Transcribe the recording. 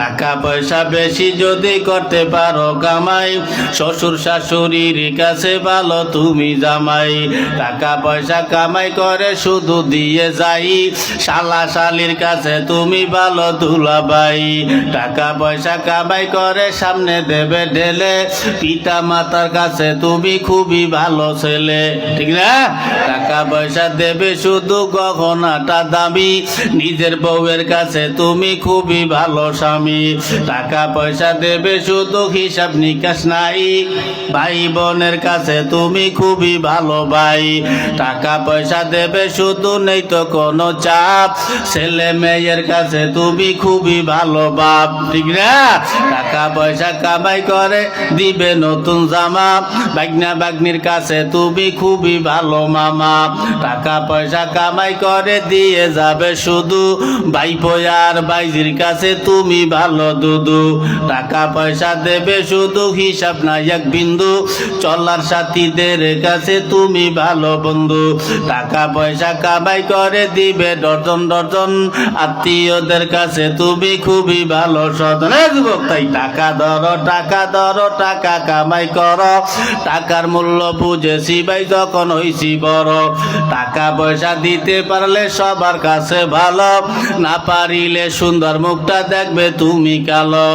টাকা পয়সা বেশি যদি করতে পারো কামাই, শ্বশুর শাশুড়ির কাছে ভালো তুমি জামাই। টাকা পয়সা কামাই করে শুধু দিয়ে যাই, শালা শালির কাছে তুমি ভালো দুলাভাই। টাকা পয়সা কামাই করে সামনে দেবে ঢেলে, পিতা মাতার কাছে তুমি খুবই ভালো ছেলে, ঠিক না? টাকা পয়সা দেবে শুধু গহনাটা দামি, নিজের বউয়ের কাছে তুমি খুবই ভালো স্বামী। টাকা পয়সা দেবে শুধু হিসাব নিকাশ নাই, ভাই বোনের কাছে তুমি খুবই ভালো ভাই। টাকা পয়সা দেবে শুধু নেই তো কোনো চাপ, ছেলে মেয়ের কাছে তুমি খুবই ভালো বাপ, ঠিক না? টাকা পয়সা কামাই করে দিবে নতুন জামা, বাগনা বাগনির কাছে তুমি খুবই ভালো মামা। টাকা পয়সা কামাই করে দিয়ে যাবে শুধু, ভাইপো আর ভাইজির কাছে তুমি ভালো দুদু। টাকা পয়সা দেবে শুধু হিসাব নাই এক বিন্দু, চলার সাথীদের কাছে তুমি ভালো বন্ধু। টাকা পয়সা কামাই করে দিবে ডজন ডজন, আত্মীয়দের কাছে তুমি খুবই ভালো সদন। যুবক তাই টাকা ধরো টাকা ধরো, টাকা কামাই করো, টাকার মূল্য বুঝেছি ভাই যখন হইছি বড়। টাকা পয়সা দিতে পারলে সবার কাছে ভালো, না পারিলে সুন্দর মুখটা দেখবে তুমি কালো।